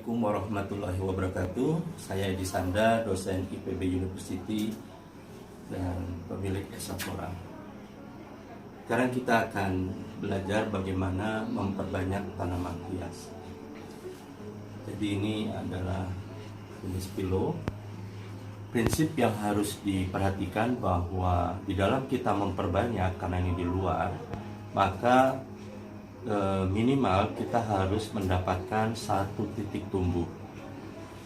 Assalamualaikum warahmatullahi wabarakatuh. Saya Edi Sanda, dosen IPB University dan pemilik Esaflora. Sekarang kita akan belajar bagaimana memperbanyak tanaman hias. Jadi ini adalah jenis pilo. Prinsip yang harus diperhatikan bahwa di dalam kita memperbanyak, karena ini di luar, maka minimal kita harus mendapatkan satu titik tumbuh.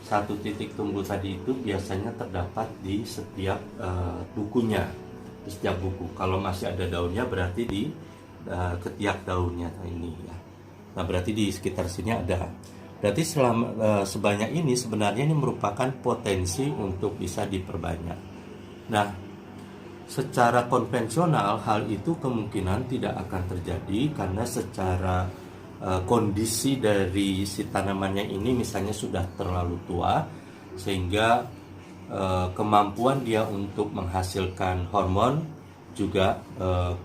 Satu titik tumbuh tadi itu biasanya terdapat di setiap bukunya, di setiap buku. Kalau masih ada daunnya berarti di ketiak daunnya ini ya. Nah berarti di sekitar sini ada. Berarti sebanyak ini sebenarnya ini merupakan potensi untuk bisa diperbanyak. Nah, secara konvensional hal itu kemungkinan tidak akan terjadi karena secara kondisi dari si tanamannya ini misalnya sudah terlalu tua sehingga kemampuan dia untuk menghasilkan hormon juga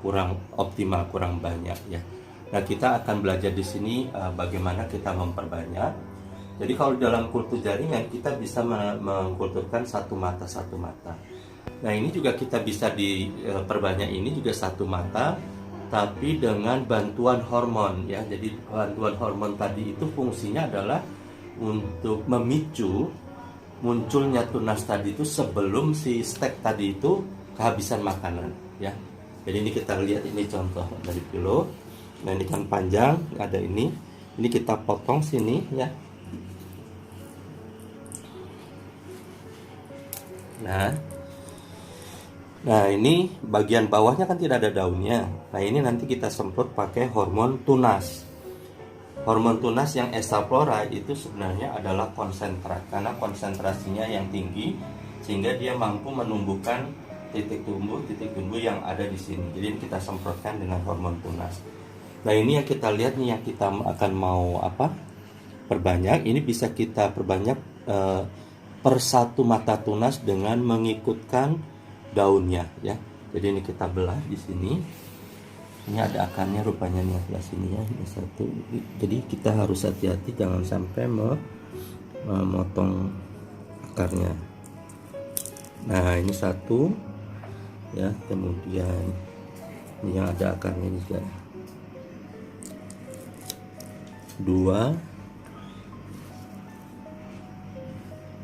kurang optimal, kurang banyak ya. Nah, kita akan belajar di sini bagaimana kita memperbanyak. Jadi kalau dalam kultur jaringan kita bisa mengkulturkan satu mata. Nah ini juga kita bisa diperbanyak ini juga satu mata, tapi dengan bantuan hormon ya. Jadi bantuan hormon tadi itu fungsinya adalah untuk memicu munculnya tunas tadi itu sebelum si stek tadi itu kehabisan makanan ya. Jadi ini kita lihat, ini contoh dari pilo. Nah ini kan panjang, ada ini kita potong sini ya. Nah ini bagian bawahnya kan tidak ada daunnya. Nah ini nanti kita semprot pakai hormon tunas. Hormon tunas yang Esaflora itu sebenarnya adalah konsentrat, karena konsentrasinya yang tinggi sehingga dia mampu menumbuhkan titik tumbuh yang ada di sini. Jadi kita semprotkan dengan hormon tunas. Nah ini yang kita lihat nih, yang kita akan mau perbanyak. Ini bisa kita perbanyak per satu mata tunas dengan mengikutkan daunnya ya. Jadi ini kita belah di sini. Ini ada akarnya rupanya nih sebelah sini ya. Ini satu. Jadi kita harus hati-hati jangan sampai memotong akarnya. Nah ini satu ya. Kemudian ini yang ada akarnya juga. Dua.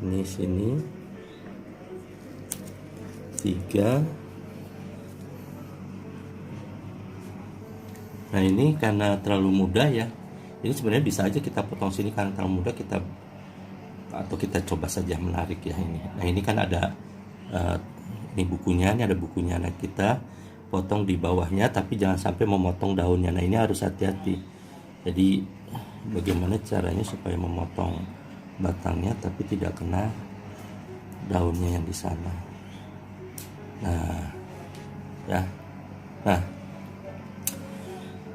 Ini sini. 3. Nah ini karena terlalu mudah ya, ini sebenarnya bisa aja kita potong sini, karena terlalu mudah kita coba saja menarik ya ini. Nah ini kan ada ini bukunya, ini ada bukunya. Nah kita potong di bawahnya, tapi jangan sampai memotong daunnya. Nah ini harus hati-hati. Jadi bagaimana caranya supaya memotong batangnya tapi tidak kena daunnya yang di sana. Nah, ya. Nah,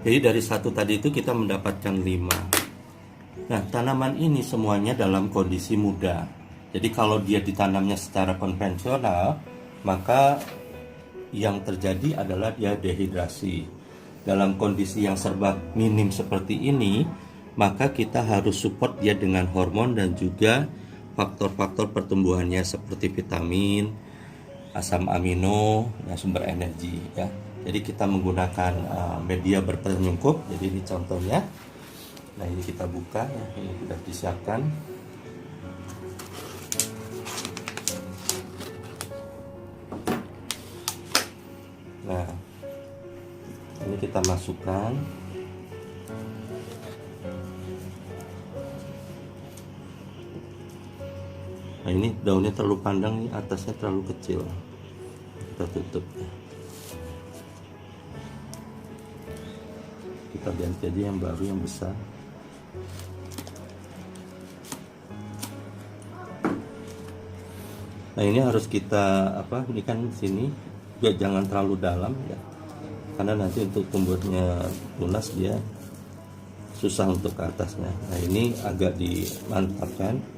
jadi dari satu tadi itu kita mendapatkan 5. Nah, tanaman ini semuanya dalam kondisi muda. Jadi kalau dia ditanamnya secara konvensional, maka yang terjadi adalah dia dehidrasi. Dalam kondisi yang serba minim seperti ini, maka kita harus support dia dengan hormon dan juga faktor-faktor pertumbuhannya seperti vitamin, asam amino, dan sumber energi ya. Jadi kita menggunakan media berpenyungkup. Jadi ini contohnya. Nah ini kita buka ya, ini sudah disiapkan. Nah ini kita masukkan. Nah ini daunnya terlalu panjang, nih atasnya terlalu kecil. Kita tutup ya. Kita ganti aja yang baru, yang besar. Nah ini harus kita ini kan sini juga jangan terlalu dalam ya, karena nanti untuk tumbuhnya tunas dia susah untuk ke atasnya. Nah ini agak dimantapkan.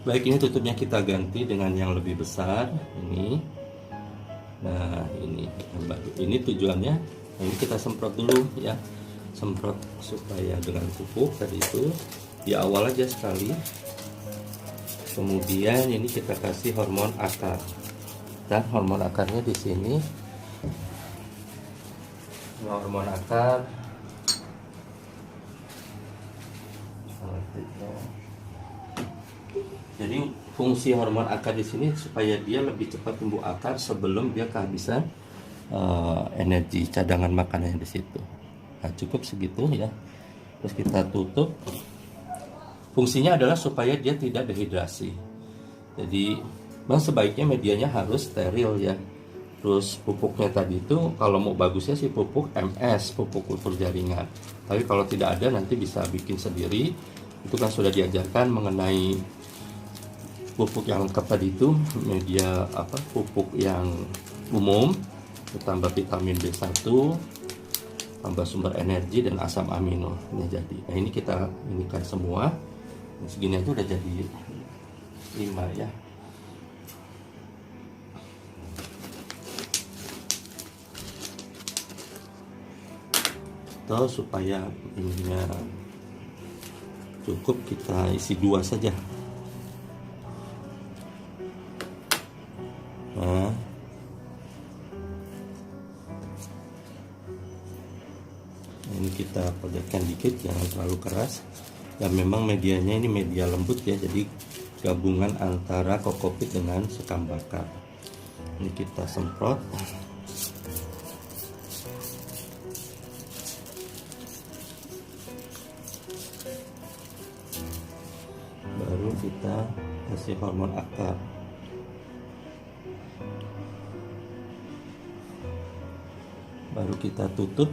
Baik, ini tutupnya kita ganti dengan yang lebih besar ini. Nah ini tujuannya. Nah, ini kita semprot dulu ya, semprot supaya dengan pupuk tadi itu di awal aja sekali. Kemudian ini kita kasih hormon akar, dan hormon akarnya di sini. Hormon akar jadi fungsi hormon akar di sini supaya dia lebih cepat tumbuh akar sebelum dia kehabisan energi cadangan makanannya di situ. Nah, cukup segitu ya. Terus kita tutup. Fungsinya adalah supaya dia tidak dehidrasi. Jadi, memang sebaiknya medianya harus steril ya. Terus pupuknya tadi itu kalau mau bagusnya sih pupuk MS, pupuk kultur jaringan. Tapi kalau tidak ada nanti bisa bikin sendiri. Itu kan sudah diajarkan mengenai pupuk yang lengkap tadi itu, media pupuk yang umum, tambah vitamin B1, tambah sumber energi dan asam amino. Ini jadi. Nah, ini kita inikan semua. Segini aja udah jadi 5 ya. Atau supaya ininya cukup, kita isi 2 saja. Nah, ini kita padatkan dikit, jangan terlalu keras. Dan memang medianya ini media lembut ya, jadi gabungan antara kokopit dengan sekam bakar. Ini kita semprot. Baru kita kasih hormon akar. Baru kita tutup.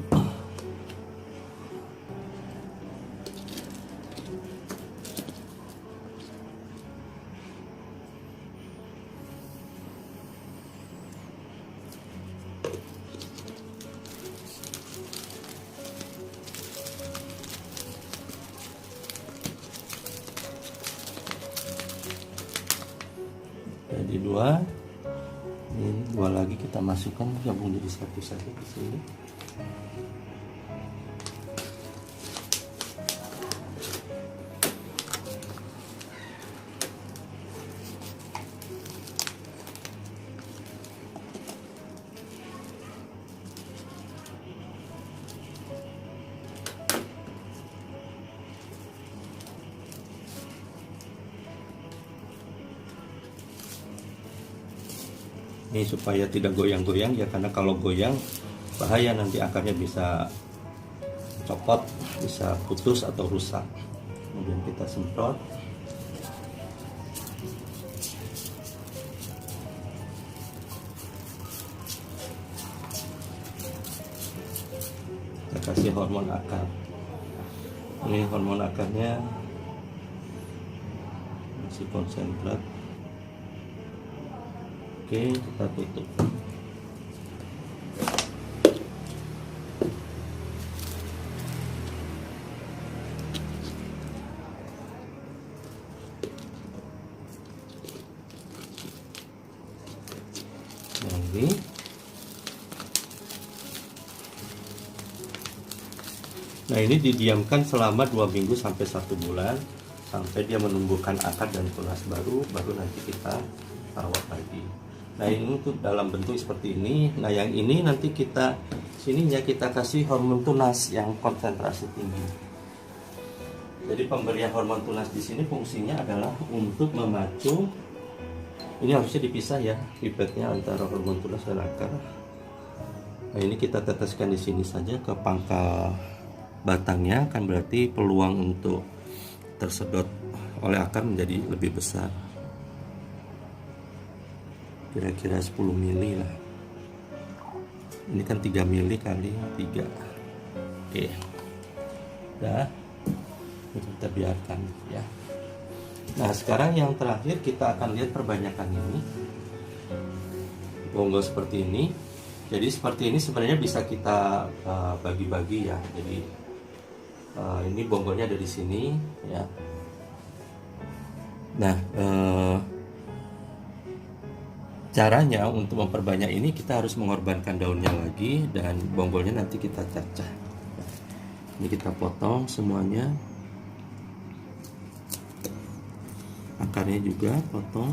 Jadi 2. Ini 2 lagi kita masukkan, gabung jadi 1 saja di sini. Ini supaya tidak goyang-goyang ya, karena kalau goyang bahaya, nanti akarnya bisa copot, bisa putus atau rusak. Kemudian kita semprot. Kita kasih hormon akar. Ini hormon akarnya masih konsentrat. Oke, kita tutup. Lagi. Nah, ini didiamkan selama 2 minggu sampai 1 bulan sampai dia menumbuhkan akar dan tunas baru nanti kita rawat lagi. Nah, ini untuk dalam bentuk seperti ini. Nah, yang ini nanti kita sininya kita kasih hormon tunas yang konsentrasi tinggi. Jadi pemberian hormon tunas di sini fungsinya adalah untuk memacu. Ini harusnya dipisah ya pipetnya antara hormon tunas dan akar. Nah, ini kita teteskan di sini saja ke pangkal batangnya, kan berarti peluang untuk tersedot oleh akar menjadi lebih besar. Kira-kira 10 mili lah. Ini kan 3 mili kali 3. Oke. Udah. Ini kita biarkan ya. Nah, sekarang yang terakhir kita akan lihat perbanyakan ini. Bonggol seperti ini. Jadi seperti ini sebenarnya bisa kita bagi-bagi ya. Jadi ini bonggolnya ada di sini ya. Nah, caranya untuk memperbanyak ini kita harus mengorbankan daunnya lagi, dan bonggolnya nanti kita cacah. Ini kita potong semuanya. akarnya juga potong.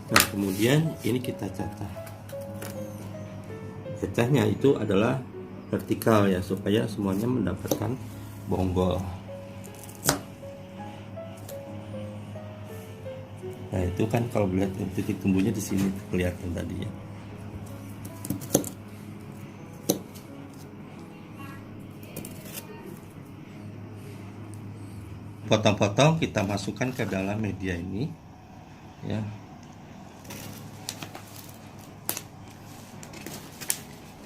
Nah, kemudian ini kita cacah. Cacahnya itu adalah vertikal ya, supaya semuanya mendapatkan bonggol. Nah, itu kan kalau lihat titik tumbuhnya di sini kelihatan tadi ya. Potong-potong kita masukkan ke dalam media ini ya.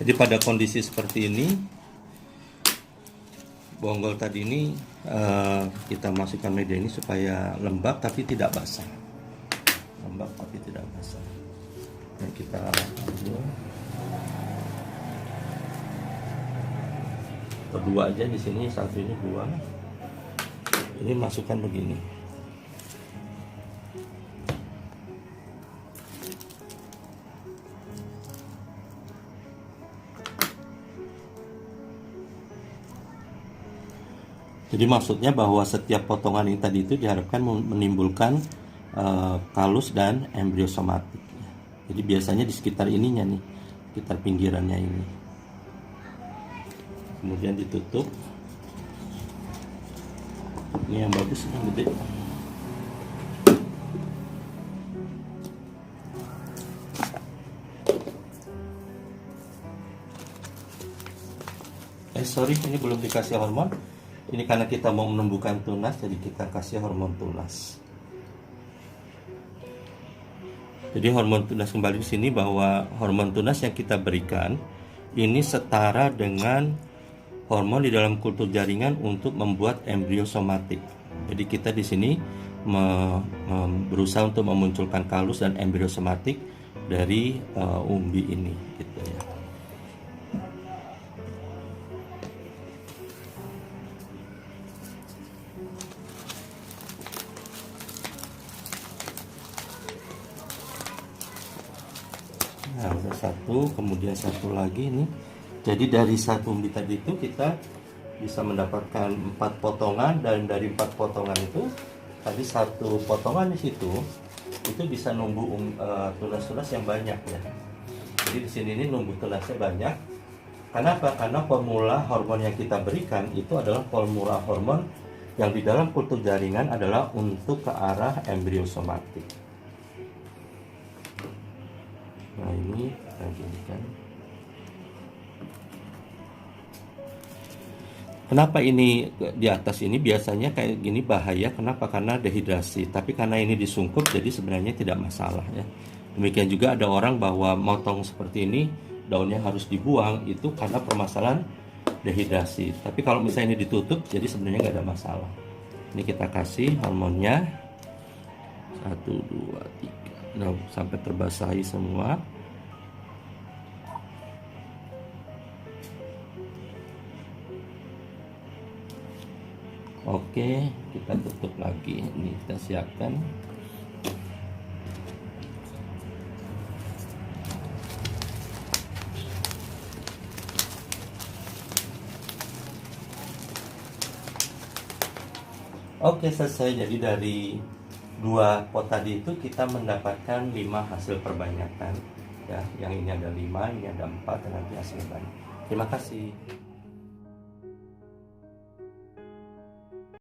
Jadi pada kondisi seperti ini, bonggol tadi ini kita masukkan media ini supaya lembab tapi tidak basah. Lembab tapi tidak basah. Nah, kita ambil berdua aja di sini, satu ini dua. Ini masukkan begini. Jadi maksudnya bahwa setiap potongan yang tadi itu diharapkan menimbulkan kalus dan embriosomatik. Jadi biasanya di sekitar ininya nih, sekitar pinggirannya ini. Kemudian ditutup. Ini yang bagus, yang gede. Sorry, ini belum dikasih hormon. Ini karena kita mau menumbuhkan tunas, jadi kita kasih hormon tunas. Jadi hormon tunas kembali di sini bahwa hormon tunas yang kita berikan ini setara dengan hormon di dalam kultur jaringan untuk membuat embrio somatik. Jadi kita di sini berusaha untuk memunculkan kalus dan embrio somatik dari umbi ini, gitu ya. Nah, udah satu, kemudian satu lagi nih. Jadi dari satu umbi tadi itu kita bisa mendapatkan 4 potongan, dan dari 4 potongan itu tadi satu potongan di situ itu bisa numbuh tunas-tunas yang banyak ya. Jadi di sini ini numbuh tunasnya banyak. Kenapa? Karena formula hormon yang kita berikan itu adalah formula hormon yang di dalam kultur jaringan adalah untuk ke arah embriosomatik. Nah, ini kita jadikan. Kenapa ini di atas ini biasanya kayak gini bahaya? Kenapa? Karena dehidrasi. Tapi karena ini disungkup, jadi sebenarnya tidak masalah ya. Demikian juga ada orang bahwa motong seperti ini daunnya harus dibuang, itu karena permasalahan dehidrasi. Tapi kalau misalnya ini ditutup, jadi sebenarnya nggak ada masalah. Ini kita kasih hormonnya 1, 2, 3. Nah, sampai terbasahi semua. Oke, kita tutup lagi. Ini kita siapkan. Oke, selesai. Jadi dari 2 pot tadi itu kita mendapatkan 5 hasil perbanyakan ya. Yang ini ada 5, ini ada 4, dan nanti hasil banyak. Terima kasih.